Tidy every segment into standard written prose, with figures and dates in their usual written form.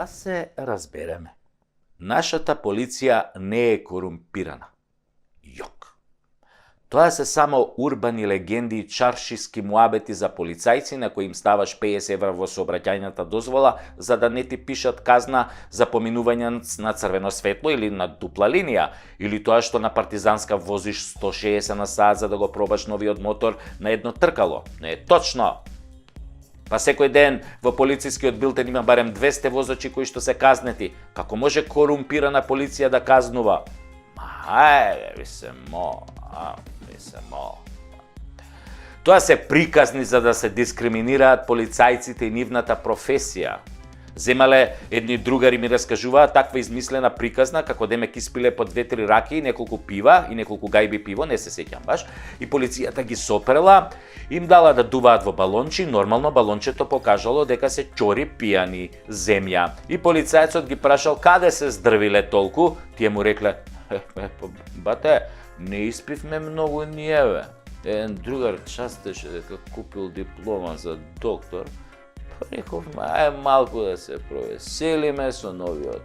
Да се разбереме. Нашата полиција не е корумпирана. Јок. Тоа се само урбани легенди и чаршиски муабети за полицајци на кои им ставаш 50 евра во сообраќајната дозвола за да не ти пишат казна за поминување на црвено светло или на дупла линија, или тоа што на партизанска возиш 160 на сат за да го пробаш новиот мотор на едно тркало. Не е точно. Па секој ден во полицискиот билтен има барем 200 возачи кои што се казнети. Како може корумпирана полиција да казнува? Ви се мо. Тоа се приказни за да се дискриминираат полицајците и нивната професија. Земале едни другари ми раскажуваат таква измислена приказна како демек испиле по 2-3 раки и неколку пива и неколку гајби пиво, не се сеќам баш, и полицијата ги сопрела, им дала да дуваат во балончи, нормално балончето покажало дека се чори пијани земја. И полицајецот ги прашал каде се здрвиле толку, тие му рекле: бате, не испивме многу ниеве. Еден другар частеше дека купил диплома за доктор. Рековме, малку да се провеселиме со новиот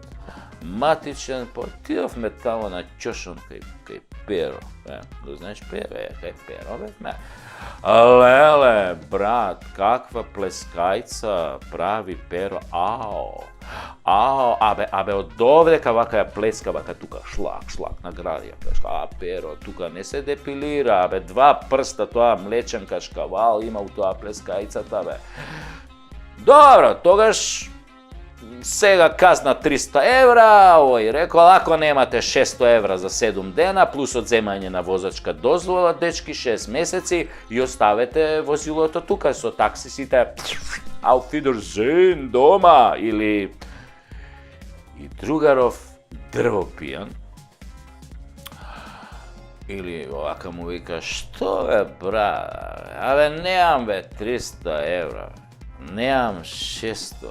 матичен, отидовме тамо на чошон кај Перо. Го знаеш Перо? Кај Перо бевме. Леле, брат, каква плескајца прави Перо. Абе, од довдека вака ја плеска, вака тука шлак на гради ја плеска. Перо, тука не се депилира, абе, 2 прста тоа млечен кашкавал има у тоа плескајцата, бе. Добро, тогаш сега казна 300 евра, овој рекол, ако немате 600 евра за 7 дена, плюс одземање на возачка дозвола, дечки 6 месеци и оставете возилото тука со таксисите, auf Wiedersehen дома, или и другаров дрвопијан, или овака му вика, што бе брат, абе неам бе 300 евра, неам 600,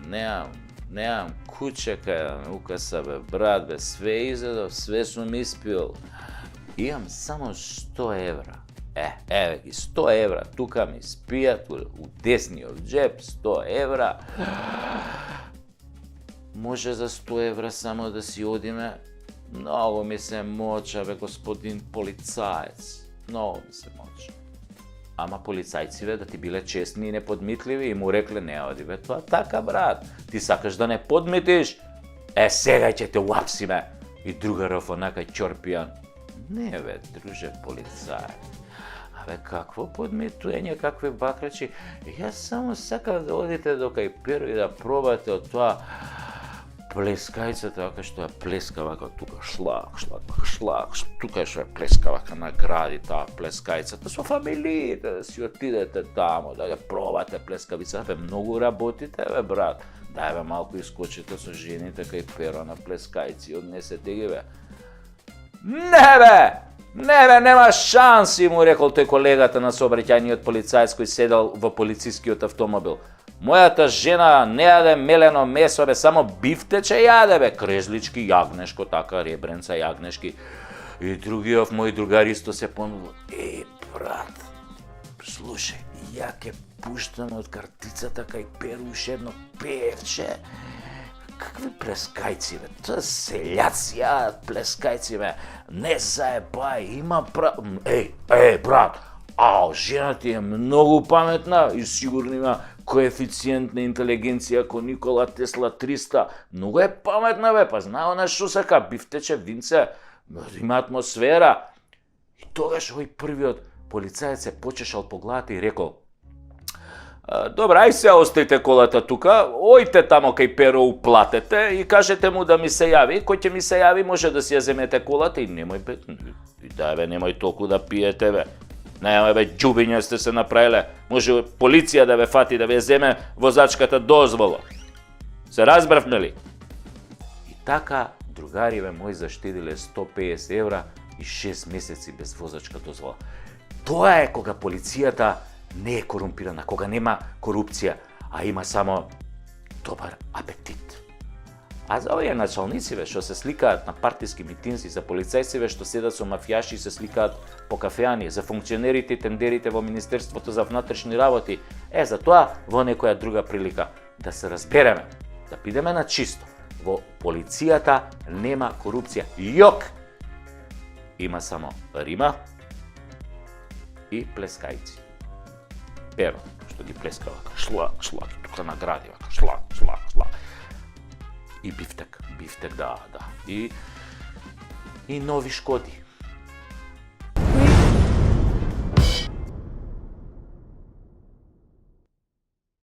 неам куќе кај укаса бе брат, бе све изедов, све сум испил. Имам само 100 евра. Еве ги 100 евра, тука ми спијат у десниот джеп 100 евра. Може за 100 евра само да си одиме? Многу ми се моча, бе, господин полицаец. Многу ми се моча. Ама полицајциве да ти биле честни и неподмитливи и му рекле, не оди бе, тоа така брат, ти сакаш да не подмитиш? Сега ќе те уапсиме. И другаров онака ќорпијан. Не бе, друже полицај. Абе, какво подмитување, какви бакрачи? Јас само сакам да одите до кај Перо и да пробате од тоа плескајцата, вака што ја плеска, вака тука шлак, тука што ја плеска, вака награди таа плескајцата со фамилиите, да си отидете тамо, да ја пробате плескавица. Бе, многу работите, бе, брат. Дај, бе, малку искочите со жените кај Перо на плескајци, однесете ги, бе. Не бе, нема шанси, му рекол тој колегата на сообраќајниот полицајец кој седел во полицискиот автомобил. Мојата жена не јаде мелено месо, бе, само бифтече јаде, бе, крезлички, јагнешко, така, ребренца, јагнешки. И другиот мој другар исто се понудил. Брат, слушај, ја ке пуштам од картицата кај Перу уште едно певче. Какви плескајци, бе, тоа селјаци јадат плескајци, бе, не заебај, има брат, жена ти е многу паметна и сигурно има коефициент на интелигенција ко Никола Тесла 300. Многу е паметна, бе, па знае она што сака, бифтече, винце, има атмосфера. И тогаш овој првиот полицаец се почешал по главата и рекол: добра, ај се оставите колата тука, ојте тамо кај Перо, уплатете и кажете му да ми се јави. Кој ќе ми се јави, може да си ја земете колата и немој, бе, немој толку да пиете, бе. Немој, бе, џубиња сте се направиле. Може полиција да ве фати, да ве земе возачката дозвола. Се разбравме ли? И така, другариве мои заштедиле 150 евра и 6 месеци без возачка дозвола. Тоа е кога полицијата не е корумпирана, кога нема корупција, а има само добар апетит. А за овие началнициве што се сликаат на партиски митинзи, за полицајциве што седат со мафијаши и се сликаат по кафеани, за функционерите и тендерите во Министерството за внатрешни работи, за тоа во некоја друга прилика да се разбереме. да бидеме на чисто. Во полицијата нема корупција. Јок! Има само рима и плескајци. Перо, што ги плескава, шлак, шлак, тука награди, шлак, шлак, шлак. И бифтек, да. И нови Шкоди.